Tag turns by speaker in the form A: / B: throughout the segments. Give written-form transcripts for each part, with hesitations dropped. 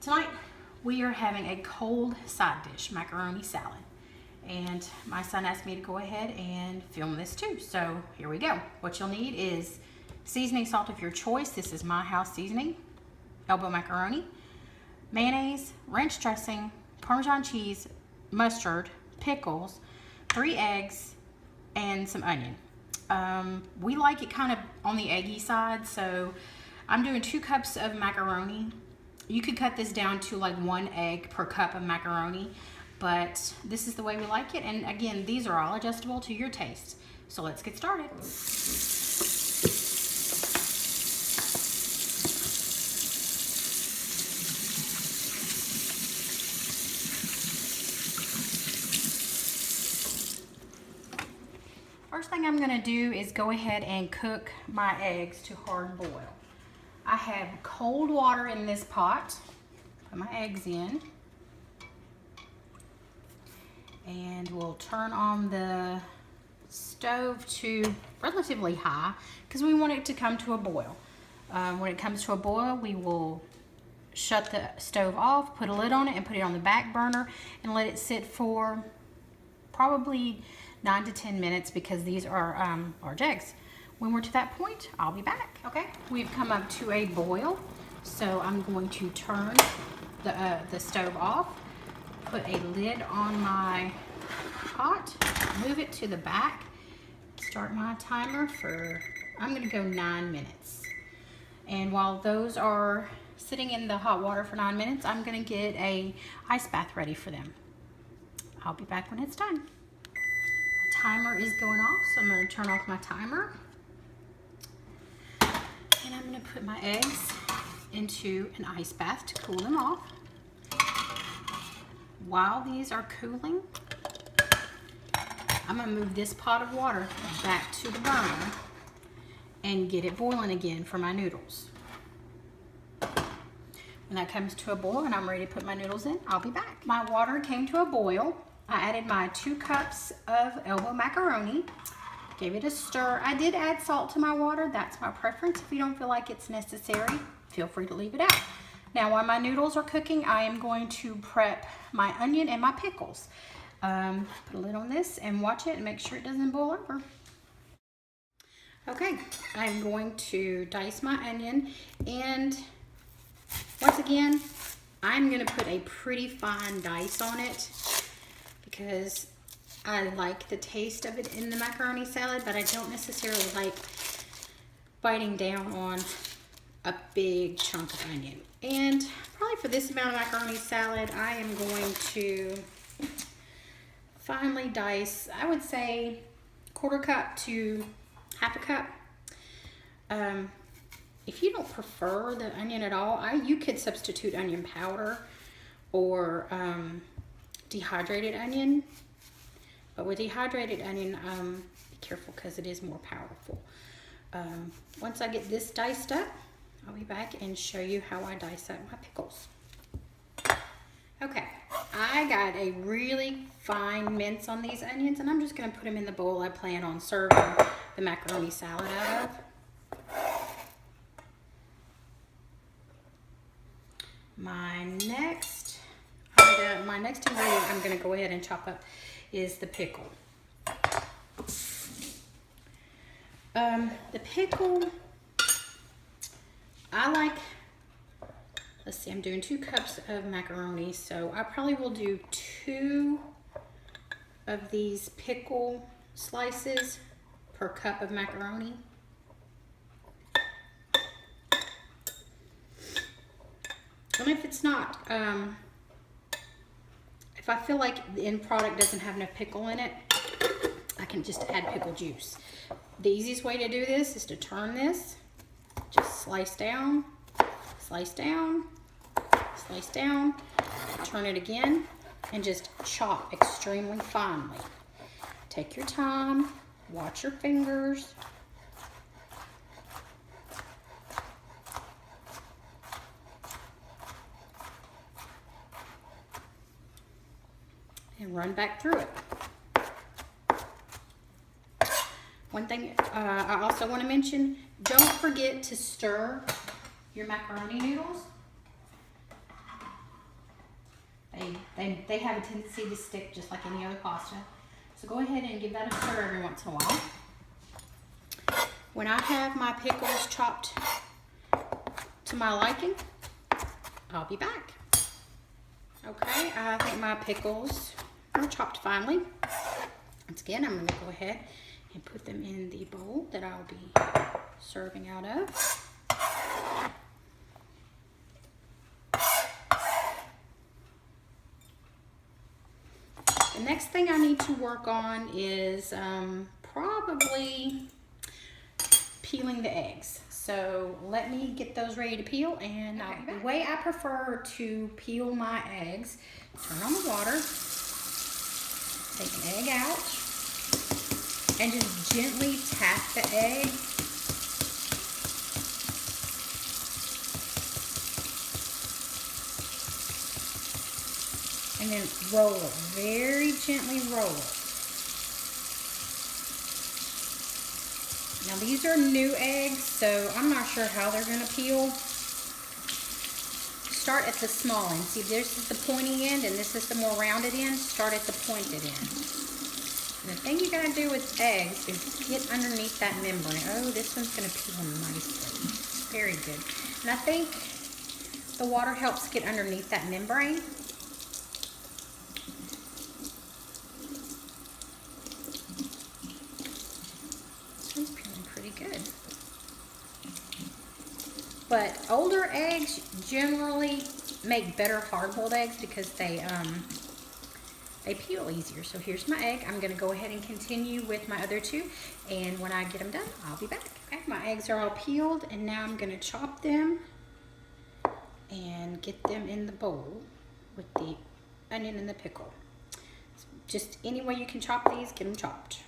A: Tonight we are having a cold side dish, macaroni salad. And my son asked me to go ahead and film this too. So here we go. What you'll need is seasoning salt of your choice. This is my house seasoning, elbow macaroni, mayonnaise, ranch dressing, Parmesan cheese, mustard, pickles, 3 eggs, and some onion. We like it kind of on the eggy side, so I'm doing 2 cups of macaroni. You could cut this down to like 1 egg per cup of macaroni, but this is the way we like it. And again, these are all adjustable to your taste. So let's get started. First thing I'm gonna do is go ahead and cook my eggs to hard boil. I have cold water in this pot. Put my eggs in. And we'll turn on the stove to relatively high because we want it to come to a boil. When it comes to a boil, we will shut the stove off, put a lid on it, and put it on the back burner and let it sit for probably 9 to 10 minutes because these are large eggs. When we're to that point, I'll be back. Okay, we've come up to a boil, so I'm going to turn the stove off, put a lid on my pot, move it to the back, start my timer for, I'm gonna go 9 minutes. And while those are sitting in the hot water for 9 minutes, I'm gonna get a ice bath ready for them. I'll be back when it's done. My timer is going off, so I'm gonna turn off my timer. And I'm gonna put my eggs into an ice bath to cool them off. While these are cooling, I'm gonna move this pot of water back to the burner and get it boiling again for my noodles. When that comes to a boil and I'm ready to put my noodles in, I'll be back. My water came to a boil. I added my 2 cups of elbow macaroni. Gave it a stir. I did add salt to my water. That's my preference. If you don't feel like it's necessary, feel free to leave it out. Now, while my noodles are cooking, I am going to prep my onion and my pickles. Put a lid on this and watch it and make sure it doesn't boil over. Okay, I'm going to dice my onion, and once again, I'm gonna put a pretty fine dice on it because I like the taste of it in the macaroni salad, but I don't necessarily like biting down on a big chunk of onion. And probably for this amount of macaroni salad, I am going to finely dice, I would say 1/4 cup to 1/2 cup. If you don't prefer the onion at all, you could substitute onion powder or dehydrated onion. But with dehydrated onion, be careful because it is more powerful. Once I get this diced up, I'll be back and show you how I dice up my pickles. Okay, I got a really fine mince on these onions, and I'm just gonna put them in the bowl I plan on serving the macaroni salad out of. My next ingredient I'm gonna go ahead and chop up is the pickle. The pickle, I like, let's see, I'm doing 2 cups of macaroni, so I probably will do 2 of these pickle slices per cup of macaroni. And if it's not, if I feel like the end product doesn't have enough pickle in it, I can just add pickle juice. The easiest way to do this is to turn this, just slice down, slice down, slice down, turn it again, and just chop extremely finely. Take your time, watch your fingers. And run back through it. One thing I also want to mention, don't forget to stir your macaroni noodles. they have a tendency to stick just like any other pasta. So go ahead and give that a stir every once in a while. When I have my pickles chopped to my liking, I'll be back. Okay, I think my pickles are chopped finely. Once again, I'm going to go ahead and put them in the bowl that I'll be serving out of. The next thing I need to work on is probably peeling the eggs. So let me get those ready to peel, and the way I prefer to peel my eggs, turn on the water, take an egg out, and just gently tap the egg. And then roll it, very gently roll it. Now these are new eggs, so I'm not sure how they're gonna peel. Start at the small end. See, this is the pointy end and this is the more rounded end. Start at the pointed end. And the thing you gotta do with eggs is get underneath that membrane. Oh, this one's gonna peel nicely. Very good. And I think the water helps get underneath that membrane. Good. But older eggs generally make better hard-boiled eggs because they peel easier. So here's my egg. I'm going to go ahead and continue with my other two, and when I get them done, I'll be back. Okay, my eggs are all peeled, and now I'm going to chop them and get them in the bowl with the onion and the pickle. Just any way you can chop these, get them chopped.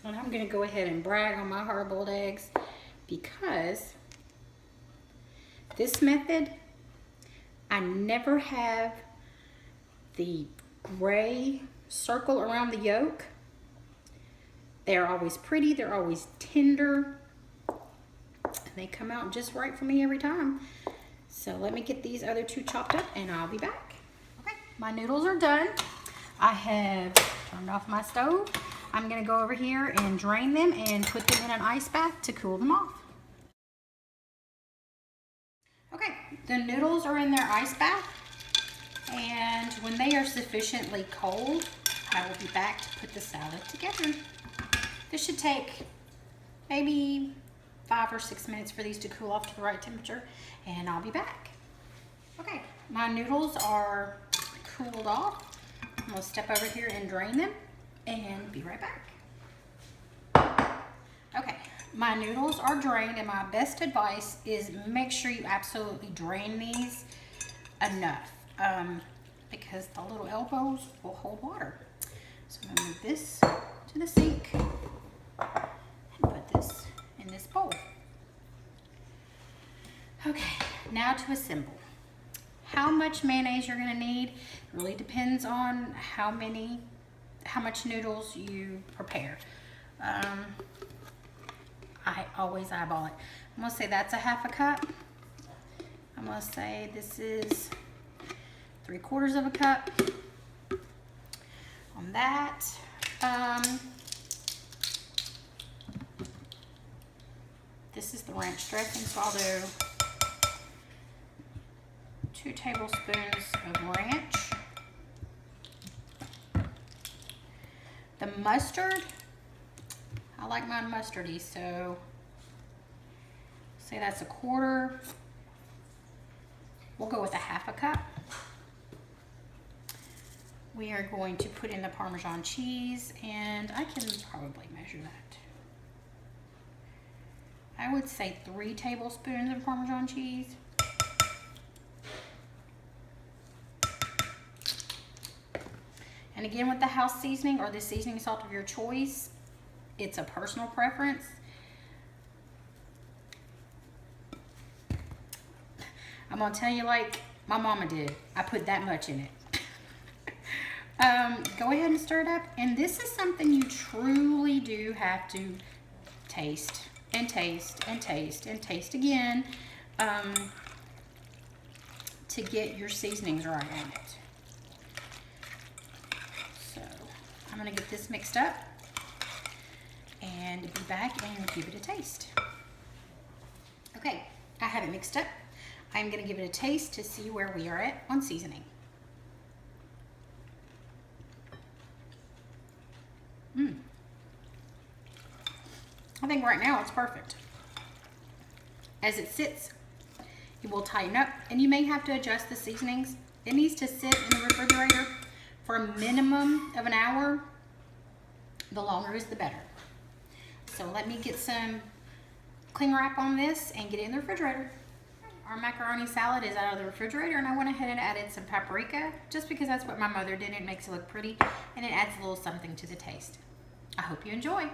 A: And I'm going to go ahead and brag on my hard-boiled eggs because this method, I never have the gray circle around the yolk. They're always pretty, they're always tender, and they come out just right for me every time. So let me get these other two chopped up and I'll be back. Okay, my noodles are done. I have turned off my stove. I'm going to go over here and drain them and put them in an ice bath to cool them off. Okay, the noodles are in their ice bath, and when they are sufficiently cold, I will be back to put the salad together. This should take maybe 5 or 6 minutes for these to cool off to the right temperature, and I'll be back. Okay, my noodles are cooled off. I'm going to step over here and drain them and be right back. Okay, my noodles are drained, and my best advice is make sure you absolutely drain these enough because the little elbows will hold water. So I'm going to move this to the sink and put this in this bowl. Okay, now to assemble. How much mayonnaise you're going to need really depends on how much noodles you prepare. I always eyeball it. I'm going to say that's a ½ cup. I'm going to say this is 3/4 cup. On that, this is the ranch dressing, so I'll do 2 tablespoons of ranch. The mustard, I like mine mustardy, so say that's 1/4. We'll go with a ½ cup. We are going to put in the Parmesan cheese, and I can probably measure that. I would say 3 tablespoons of Parmesan cheese. And again, with the house seasoning or the seasoning salt of your choice, it's a personal preference. I'm gonna tell you like my mama did. I put that much in it. Go ahead and stir it up. And this is something you truly do have to taste and taste and taste and taste again to get your seasonings right on it. So I'm going to get this mixed up and be back and give it a taste. Okay, I have it mixed up. I'm going to give it a taste to see where we are at on seasoning. I think right now it's perfect. As it sits, it will tighten up, and you may have to adjust the seasonings. It needs to sit in the refrigerator for a minimum of an hour. The longer is the better. So let me get some cling wrap on this and get it in the refrigerator. Our macaroni salad is out of the refrigerator, and I went ahead and added some paprika just because that's what my mother did. It makes it look pretty, and it adds a little something to the taste. I hope you enjoy.